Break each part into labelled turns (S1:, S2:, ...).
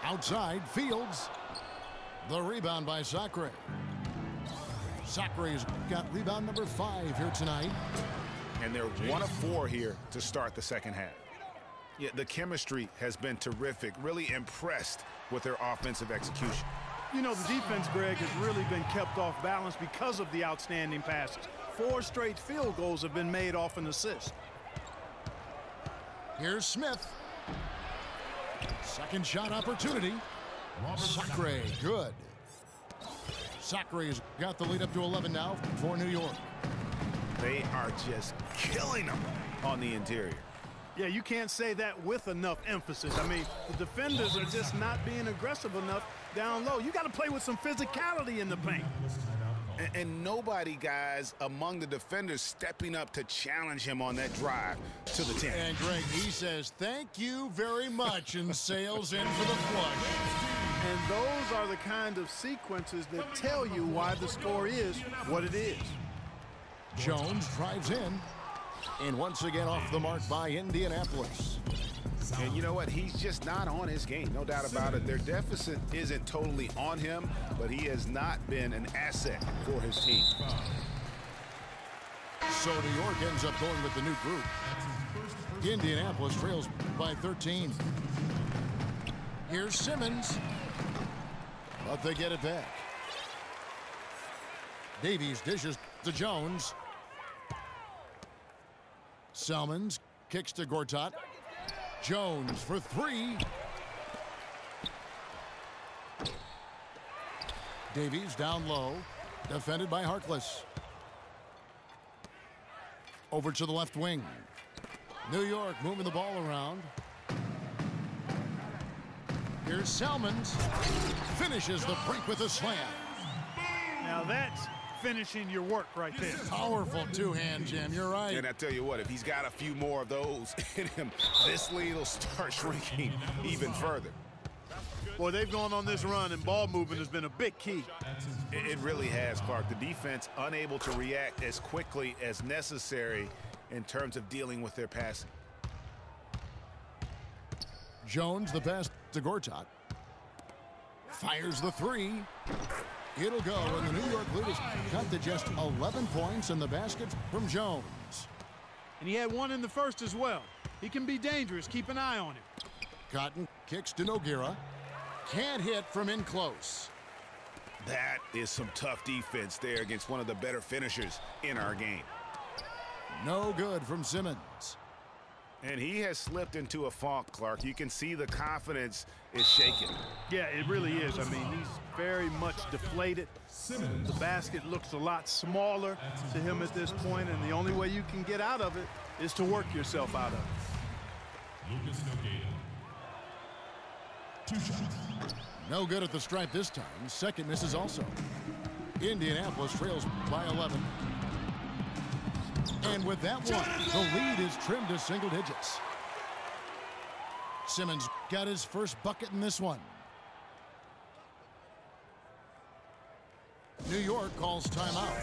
S1: Outside, Fields. The rebound by Sacre. Sacre's got rebound number 5 here tonight.
S2: And they're 1 of 4 here to start the second half. Yeah, the chemistry has been terrific. Really impressed with their offensive execution.
S3: You know, the defense, Greg, has really been kept off balance because of the outstanding passes. 4 straight field goals have been made off an assist.
S1: Here's Smith. Second shot opportunity. Sacre, good. Sacre's got the lead up to 11 now for New York.
S2: They are just killing them on the interior.
S3: Yeah, you can't say that with enough emphasis. I mean, the defenders are just not being aggressive enough down low. You got to play with some physicality in the paint.
S2: And nobody, guys, among the defenders stepping up to challenge him on that drive to the 10.
S1: And Greg, he says, thank you very much, and sails in for the flush.
S3: And those are the kind of sequences that tell you why the score is what it is.
S1: Jones drives in. And once again off the mark by Indianapolis.
S2: And you know what? He's just not on his game. No doubt about it. Their deficit isn't totally on him, but he has not been an asset for his team.
S1: So New York ends up going with the new group. Indianapolis trails by 13. Here's Simmons. But they get it back. Davies dishes to Jones. Salmons kicks to Gortat. Jones for 3. Davies down low. Defended by Harkless. Over to the left wing. New York moving the ball around. Here's Salmons. Finishes the break with a slam.
S3: Now that's finishing your work right there.
S1: Powerful two-hand jam, you're right.
S2: And I tell you what, if he's got a few more of those in him, this lead will start shrinking even further.
S3: Boy, they've gone on this run, and ball movement has been a big key.
S2: It really has, Clark. The defense unable to react as quickly as necessary in terms of dealing with their passing.
S1: Jones, the pass to Gortat. Fires the 3. It'll go, and the New York lead is cut to just 11 points in the basket from Jones.
S3: And he had one in the first as well. He can be dangerous. Keep an eye on him.
S1: Cotton kicks to Nogueira. Can't hit from in close.
S2: That is some tough defense there against one of the better finishers in our game.
S1: No good from Simmons.
S2: And he has slipped into a funk, Clark. You can see the confidence is shaken.
S3: Yeah, it really is. I mean, he's very much deflated. The basket looks a lot smaller to him at this point, and the only way you can get out of it is to work yourself out of it.
S1: 2 shots. No good at the stripe this time. Second misses also. Indianapolis trails by 11. And with that one, the lead is trimmed to single digits. Simmons got his first bucket in this one. New York calls timeout.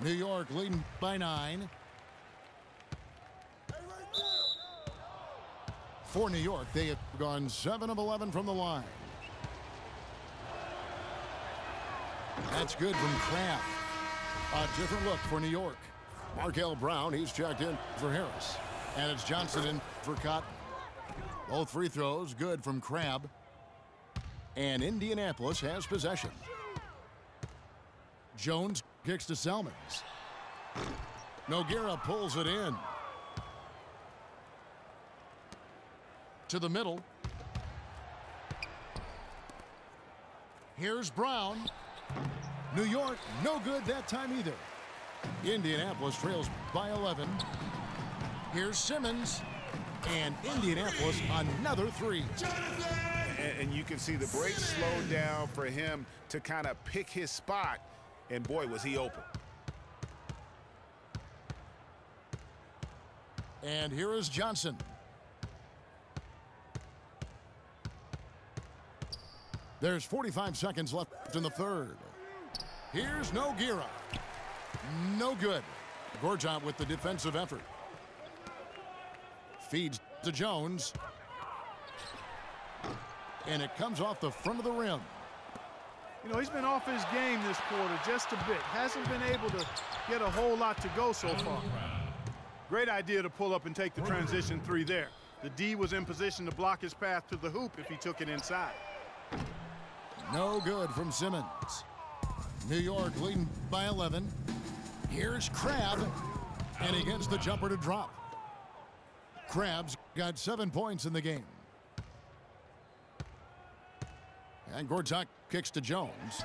S1: New York leading by 9. For New York, they have gone 7 of 11 from the line. That's good from Kraft. A different look for New York. Markel Brown, he's checked in for Harris. And it's Johnson in for Cotton. Both free throws good from Crab. And Indianapolis has possession. Jones kicks to Salmons. Nogueira pulls it in. To the middle. Here's Brown. New York, no good that time either. Indianapolis trails by 11. Here's Simmons. And Indianapolis, another 3.
S2: And you can see the break slowed down for him to kind of pick his spot. And boy, was he open.
S1: And here is Johnson. There's 45 seconds left in the third. Here's Nogueira. No good. Gorjot with the defensive effort. Feeds to Jones. And it comes off the front of the rim.
S3: You know, he's been off his game this quarter just a bit. Hasn't been able to get a whole lot to go so far. Great idea to pull up and take the transition three there. The D was in position to block his path to the hoop if he took it inside.
S1: No good from Simmons. New York leading by 11. Here's Crabbe, and he gets the jumper to drop. Crabbe's got 7 points in the game. And Gorjot kicks to Jones.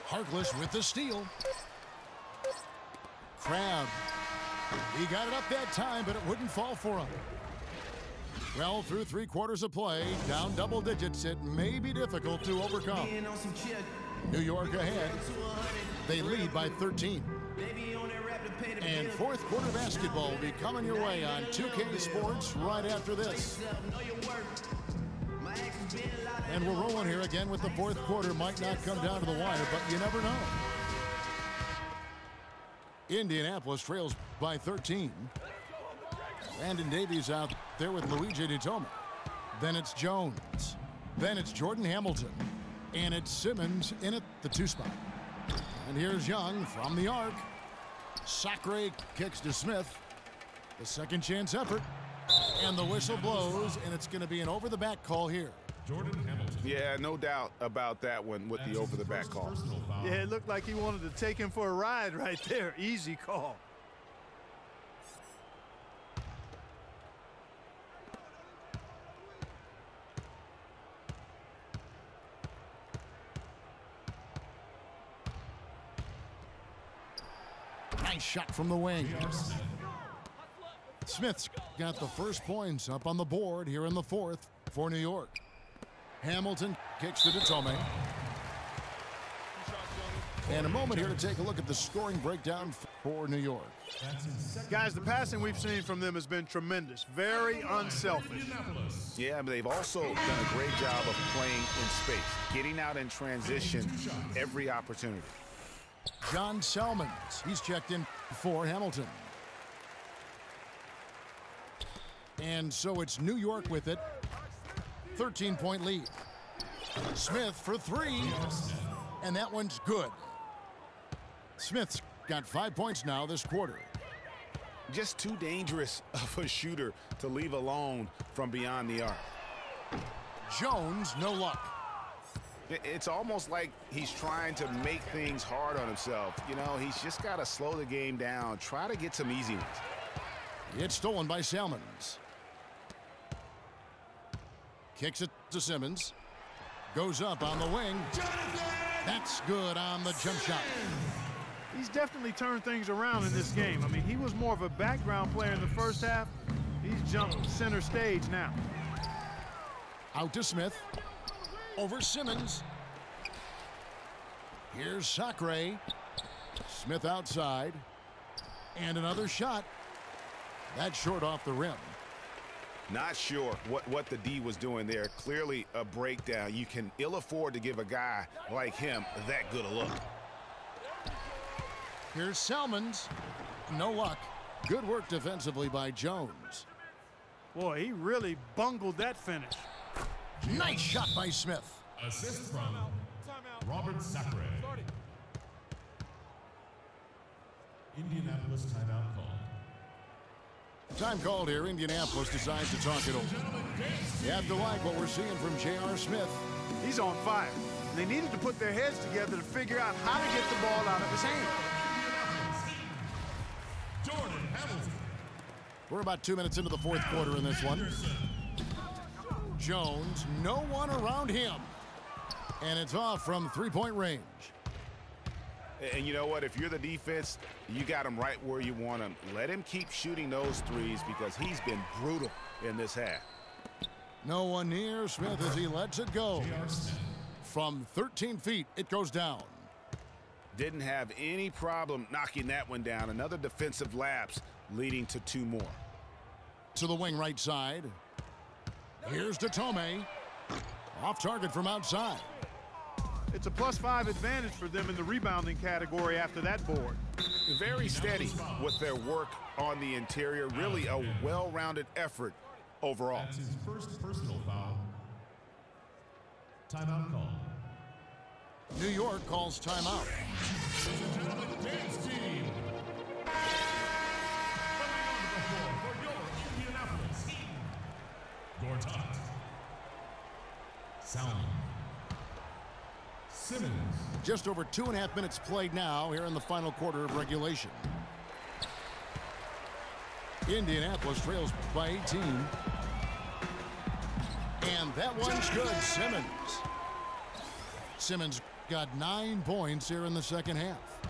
S1: Harkless with the steal. Crabbe. He got it up that time, but it wouldn't fall for him. Well, through 3 quarters of play, down double digits, it may be difficult to overcome. New York ahead. They lead by 13. And fourth quarter basketball will be coming your way on 2K Sports right after this. And we're rolling here again with the fourth quarter. Might not come down to the wire, but you never know. Indianapolis trails by 13. Brandon Davies out there with Luigi Ditome. Then it's Jones. Then it's Jordan Hamilton. And it's Simmons in at the 2 spot. And here's Young from the arc. Sacre kicks to Smith. The second chance effort. And the whistle blows, and it's going to be an over-the-back call here.
S2: Jordan Hamilton. Yeah, no doubt about that one with the over-the-back call.
S3: Yeah, it looked like he wanted to take him for a ride right there. Easy call.
S1: Nice shot from the wing. Smith's got the first points up on the board here in the fourth for New York. Hamilton kicks to Ditome. And a moment here to take a look at the scoring breakdown for New York.
S3: Guys, the passing we've seen from them has been tremendous. Very unselfish.
S2: Yeah, but they've also done a great job of playing in space, getting out in transition every opportunity.
S1: John Selmans, he's checked in for Hamilton. And so it's New York with it. 13-point lead. Smith for 3. And that one's good. Smith's got 5 points now this quarter.
S2: Just too dangerous of a shooter to leave alone from beyond the arc.
S1: Jones, no luck.
S2: It's almost like he's trying to make things hard on himself. You know, he's just got to slow the game down, try to get some easy ones.
S1: It's stolen by Salmons. Kicks it to Simmons. Goes up on the wing. That's good on the jump shot.
S3: He's definitely turned things around in this game. I mean, he was more of a background player in the first half. He's jumped center stage now.
S1: Out to Smith. Over Simmons. Here's Sacre. Smith outside. And another shot. That's short off the rim.
S2: Not sure what the D was doing there. Clearly a breakdown. You can ill afford to give a guy like him that good a look.
S1: Here's Selmans. No luck. Good work defensively by Jones.
S3: Boy, he really bungled that finish.
S1: Nice shot by Smith.
S4: Assist from Robert Sacre. Indianapolis timeout called.
S1: Time called here. Indianapolis decides to talk it over. You have to like what we're seeing from J.R. Smith.
S3: He's on fire. They needed to put their heads together to figure out how to get the ball out of his hand.
S4: Jordan Hamilton.
S1: We're about 2 minutes into the fourth quarter in this one. Jones, no one around him. And it's off from three-point range.
S2: And you know what? If you're the defense, you got him right where you want him. Let him keep shooting those threes because he's been brutal in this half.
S1: No one near Smith as he lets it go. From 13 feet, it goes down.
S2: Didn't have any problem knocking that one down. Another defensive lapse leading to 2 more.
S1: To the wing right side. Here's Datome. Off target from outside.
S3: It's a +5 advantage for them in the rebounding category after that board.
S2: Very steady with their work on the interior. Really a well-rounded effort overall.
S4: That's his first personal foul. Timeout call.
S1: New York calls timeout.
S4: Ladies and gentlemen, dance team. Coming on the floor for your Indianapolis Heat. Gortat. Salmon. Simmons.
S1: Just over 2.5 minutes played now here in the final quarter of regulation. Indianapolis trails by 18. And that one's good. Simmons got 9 points here in the second half.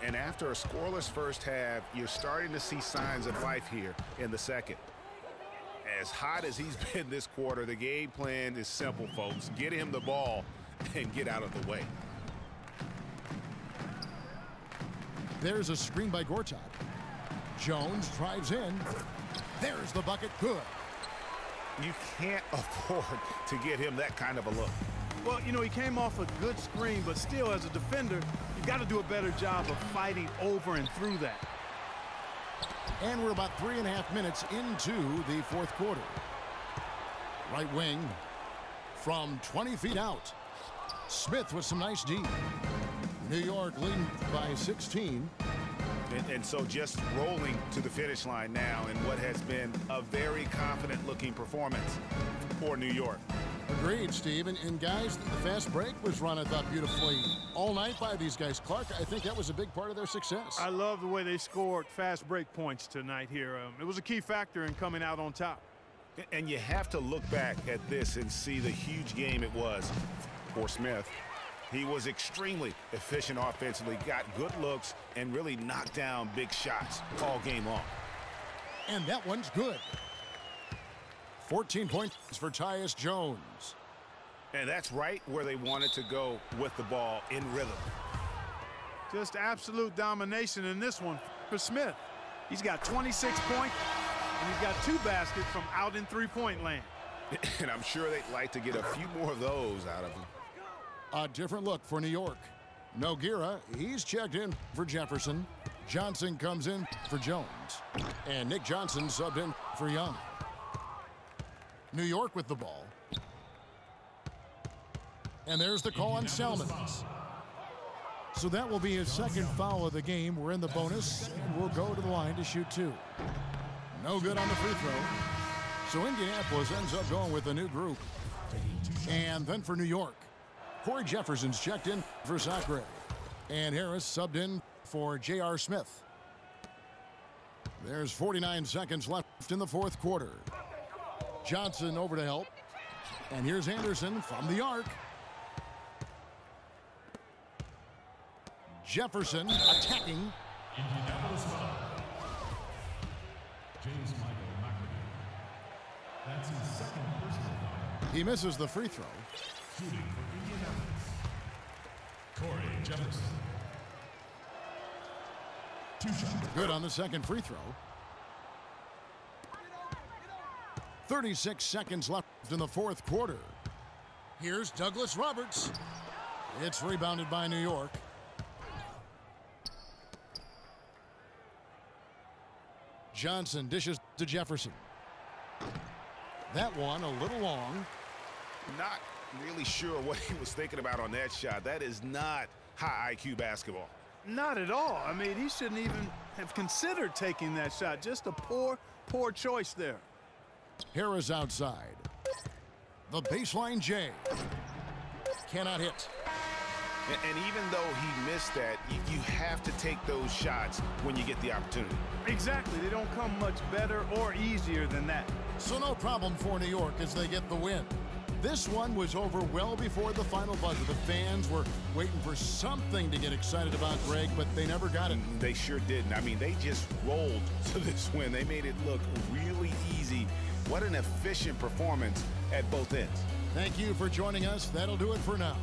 S2: And after a scoreless first half, you're starting to see signs of life here in the second. As hot as he's been this quarter, the game plan is simple, folks. Get him the ball and get out of the way.
S1: There's a screen by Gortat. Jones drives in. There's the bucket. Good.
S2: You can't afford to get him that kind of a look.
S3: Well, you know, he came off a good screen, but still, as a defender, you've got to do a better job of fighting over and through that.
S1: And we're about 3.5 minutes into the fourth quarter. Right wing from 20 feet out. Smith with some nice D. New York leading by 16.
S2: And so just rolling to the finish line now in what has been a very confident-looking performance for New York.
S1: Agreed, Steve. And guys, the fast break was run, I thought, beautifully all night by these guys. Clark, I think that was a big part of their success.
S3: I love the way they scored fast break points tonight here. It was a key factor in coming out on top.
S2: And you have to look back at this and see the huge game it was for Smith. He was extremely efficient offensively, got good looks, and really knocked down big shots all game long.
S1: And that one's good. 14 points for Tyus Jones.
S2: And that's right where they wanted to go with the ball in rhythm.
S3: Just absolute domination in this one for Smith. He's got 26 points, and he's got 2 baskets from out in three-point land.
S2: And I'm sure they'd like to get a few more of those out of him.
S1: A different look for New York. Nogueira, he's checked in for Jefferson. Johnson comes in for Jones. And Nick Johnson subbed in for Young. New York with the ball. And there's the call on Salmons. So that will be his second foul of the game. We're in the bonus, and we'll go to the line to shoot 2. No good on the free throw. So Indianapolis ends up going with a new group. And then for New York, Corey Jefferson's checked in for Sacre. And Harris subbed in for J.R. Smith. There's 49 seconds left in the fourth quarter. Johnson over to help. And here's Anderson from the arc. Jefferson attacking.
S4: Indianapolis foul. James Michael McNamee. That's his second personal foul.
S1: He misses the free throw.
S4: Shooting for Indianapolis. Corey Jefferson. 2 shots.
S1: Good on the second free throw. 36 seconds left in the fourth quarter. Here's Douglas Roberts. It's rebounded by New York. Johnson dishes to Jefferson. That one a little long.
S2: Not really sure what he was thinking about on that shot. That is not high IQ basketball.
S3: Not at all. I mean, he shouldn't even have considered taking that shot. Just a poor choice there.
S1: Harris outside. The baseline J. Cannot hit.
S2: And even though he missed that, you have to take those shots when you get the opportunity.
S3: Exactly. They don't come much better or easier than that.
S1: So no problem for New York as they get the win. This one was over well before the final buzzer. The fans were waiting for something to get excited about, Greg, but they never got it.
S2: They sure didn't. I mean, they just rolled to this win. They made it look really easy. What an efficient performance at both ends.
S1: Thank you for joining us. That'll do it for now.